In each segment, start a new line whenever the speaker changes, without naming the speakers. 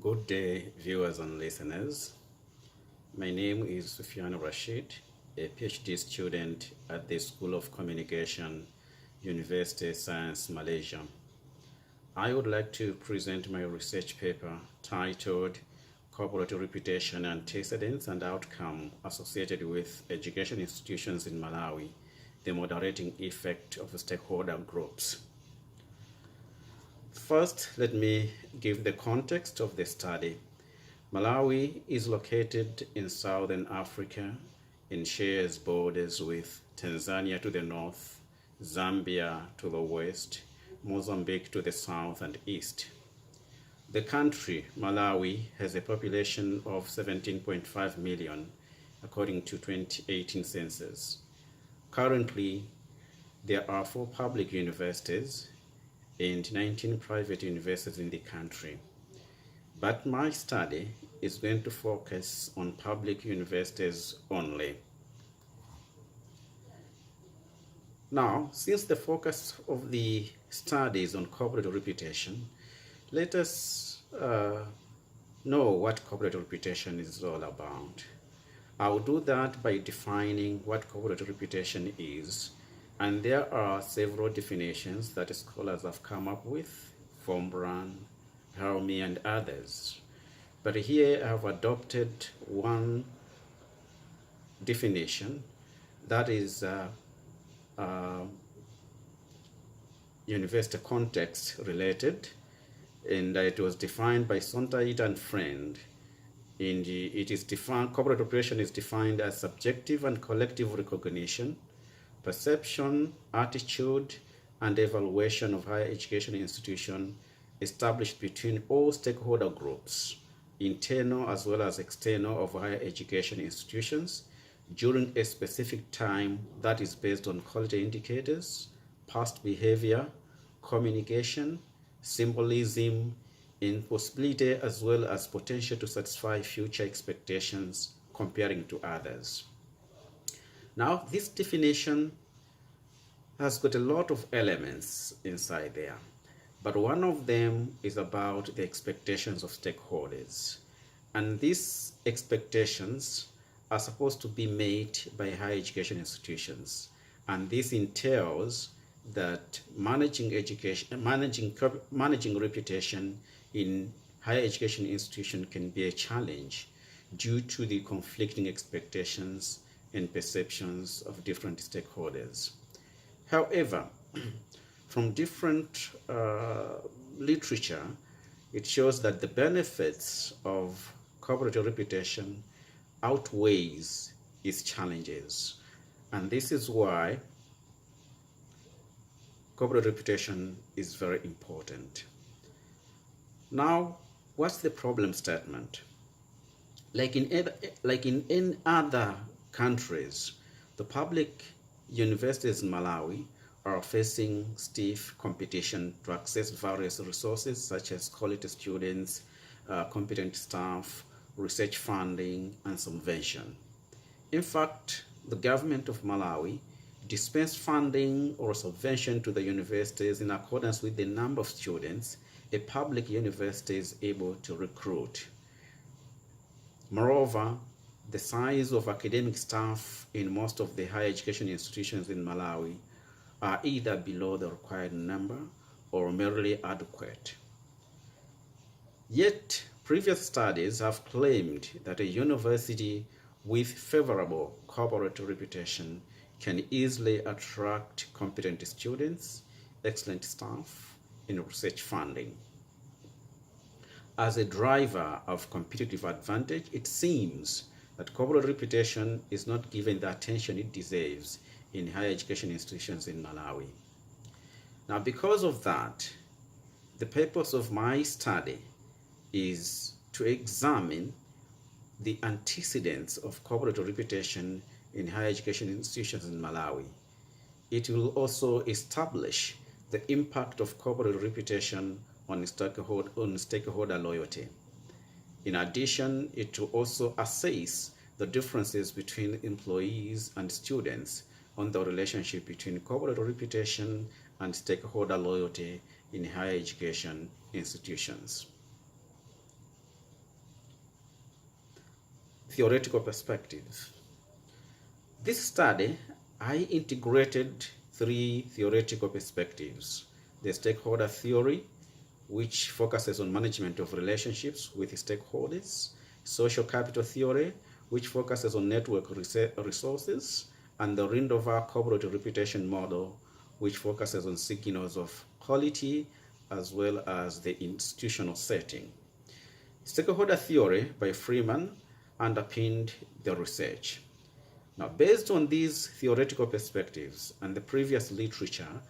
Good day, viewers and listeners. My name is Rashid, a PhD student at the School of Communication, University Science, Malaysia. I would like to present my research paper titled Corporate Reputation, Antecedents and Outcome Associated with Education Institutions in Malawi, the Moderating Effect of Stakeholder Groups. First, let me give the context of the study. Malawi is located in southern Africa and shares borders with Tanzania to the north, Zambia to the west, Mozambique to the south and east. The country, Malawi, has a population of 17.5 million, according to 2018 census. Currently, there are 4 public universities and 19 private universities in the country. But my study is going to focus on public universities only. Now, since the focus of the study is on corporate reputation, let us know what corporate reputation is all about. I will do that by defining what corporate reputation is, and there are several definitions that scholars have come up with, Fombran, Helmi, and others. But here I have adopted one definition that is university context related, and it was defined by Sontait and Friend. And it is defined, corporate reputation is defined as subjective and collective recognition, perception, attitude, and evaluation of higher education institution established between all stakeholder groups, internal as well as external, of higher education institutions during a specific time that is based on quality indicators, past behavior, communication, symbolism, and possibility as well as potential to satisfy future expectations comparing to others. Now, this definition has got a lot of elements inside there, but one of them is about the expectations of stakeholders. And these expectations are supposed to be met by higher education institutions. And this entails that managing reputation in higher education institution can be a challenge due to the conflicting expectations and perceptions of different stakeholders. However, from different literature, it shows that the benefits of corporate reputation outweighs its challenges. And this is why corporate reputation is very important. Now, what's the problem statement? Like in other countries, the public universities in Malawi are facing stiff competition to access various resources such as quality students, competent staff, research funding, and subvention. In fact, the government of Malawi dispenses funding or subvention to the universities in accordance with the number of students a public university is able to recruit. Moreover, the size of academic staff in most of the higher education institutions in Malawi are either below the required number or merely adequate. Yet, previous studies have claimed that a university with favorable corporate reputation can easily attract competent students, excellent staff, and research funding. As a driver of competitive advantage, it seems that corporate reputation is not given the attention it deserves in higher education institutions in Malawi. Now, because of that, the purpose of my study is to examine the antecedents of corporate reputation in higher education institutions in Malawi. It will also establish the impact of corporate reputation on stakeholder loyalty. In addition, it will also assess the differences between employees and students on the relationship between corporate reputation and stakeholder loyalty in higher education institutions. theoretical perspectives. This study, I integrated 3 theoretical perspectives: the stakeholder theory, which focuses on management of relationships with stakeholders; social capital theory, which focuses on network resources; and the Rindover corporate reputation model, which focuses on signals of quality as well as the institutional setting. Stakeholder theory by Freeman underpinned the research. Now, based on these theoretical perspectives and the previous literature,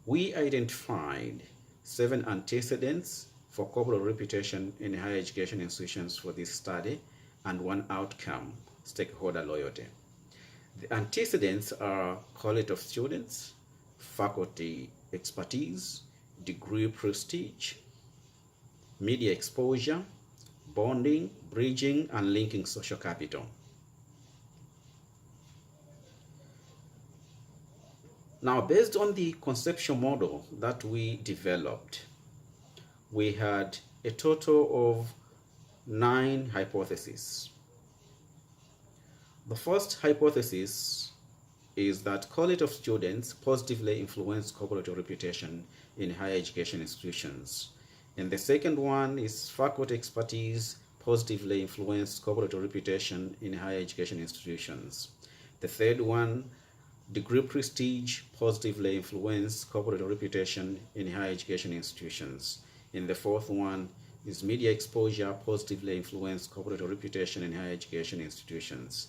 we identified 7 antecedents for corporate reputation in higher education institutions for this study, and 1 outcome: stakeholder loyalty. The antecedents are quality of students, faculty expertise, degree prestige, media exposure, bonding, bridging, and linking social capital. Now, based on the conceptual model that we developed, we had a total of 9 hypotheses. The first hypothesis is that quality of students positively influence corporate reputation in higher education institutions. And the second one is faculty expertise positively influence corporate reputation in higher education institutions. The third one, degree prestige positively influence corporate reputation in higher education institutions. And the fourth one is media exposure positively influence corporate reputation in higher education institutions.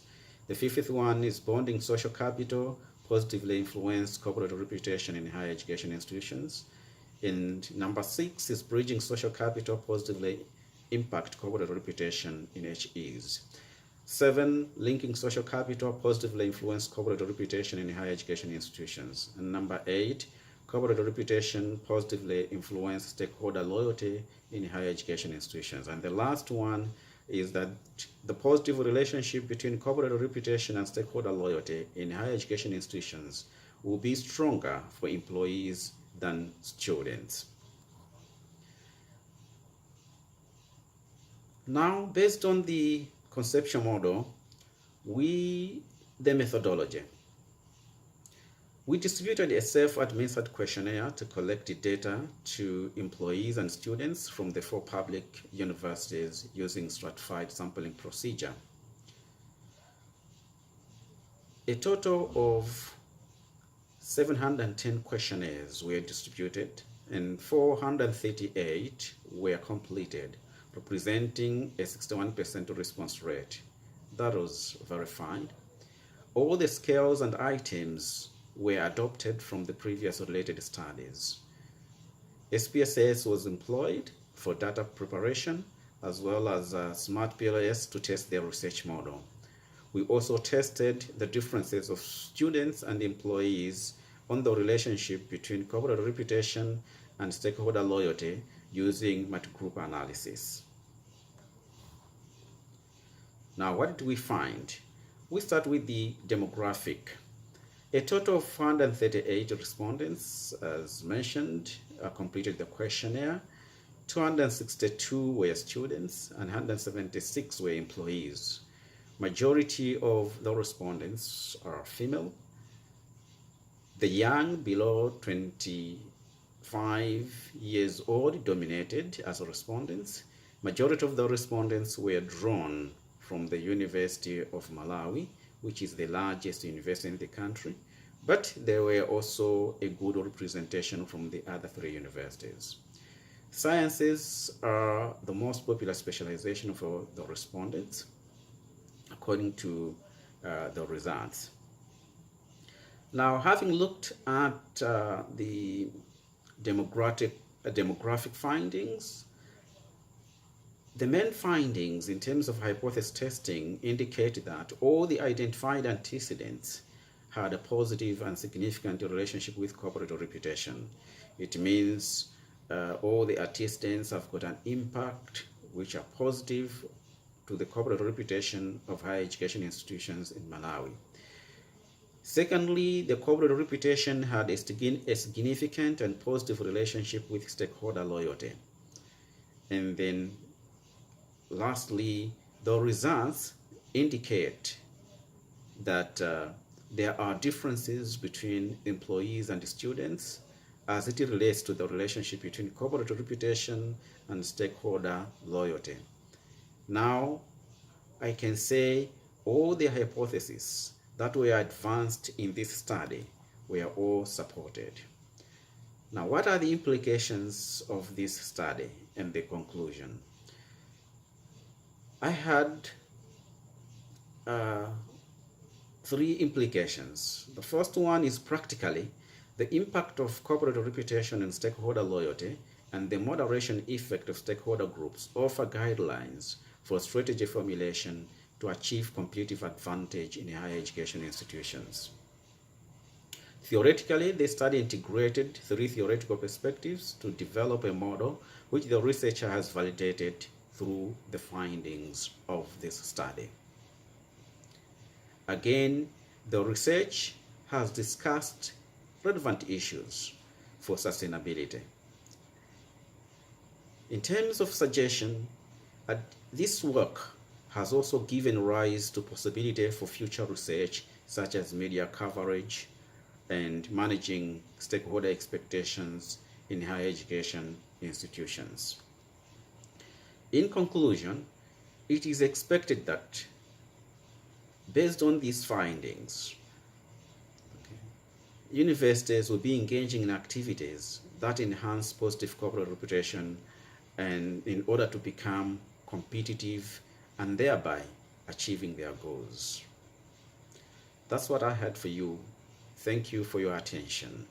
The fifth one is bonding social capital positively influence corporate reputation in higher education institutions. And number 6 is bridging social capital positively impact corporate reputation in HEs. 7, linking social capital positively influence corporate reputation in higher education institutions. And number 8, corporate reputation positively influence stakeholder loyalty in higher education institutions. And the last one is that the positive relationship between corporate reputation and stakeholder loyalty in higher education institutions will be stronger for employees than students. Now, based on the conceptual model, the methodology. We distributed a self-administered questionnaire to collect the data to employees and students from the 4 public universities using stratified sampling procedure. A total of 710 questionnaires were distributed and 438 were completed, representing a 61% response rate. That was verified. All the scales and items were adopted from the previous related studies. SPSS was employed for data preparation as well as Smart PLS to test their research model. We also tested the differences of students and employees on the relationship between corporate reputation and stakeholder loyalty using multi-group analysis. Now, what did we find? We start with the demographic. A total of 438 respondents, as mentioned, completed the questionnaire. 262 were students and 176 were employees. Majority of the respondents are female. The young below 25 years old dominated as respondents. Majority of the respondents were drawn from the University of Malawi, which is the largest university in the country, but there were also a good representation from the other 3 universities. Sciences are the most popular specialization for the respondents, according to the results. Now, having looked at the demographic findings, the main findings in terms of hypothesis testing indicate that all the identified antecedents had a positive and significant relationship with corporate reputation. It means all the antecedents have got an impact which are positive to the corporate reputation of higher education institutions in Malawi. Secondly, the corporate reputation had a significant and positive relationship with stakeholder loyalty. And then lastly, the results indicate that there are differences between employees and students as it relates to the relationship between corporate reputation and stakeholder loyalty. Now, I can say all the hypotheses that were advanced in this study were all supported. Now, what are the implications of this study and the conclusion? I had three implications. The first one is practically the impact of corporate reputation and stakeholder loyalty and the moderation effect of stakeholder groups offer guidelines for strategy formulation to achieve competitive advantage in higher education institutions. Theoretically, the study integrated three theoretical perspectives to develop a model which the researcher has validated through the findings of this study. Again, the research has discussed relevant issues for sustainability. In terms of suggestion, this work has also given rise to possibility for future research such as media coverage and managing stakeholder expectations in higher education institutions. In conclusion, it is expected that based on these findings, universities will be engaging in activities that enhance positive corporate reputation and in order to become competitive and thereby achieving their goals. That's what I had for you. Thank you for your attention.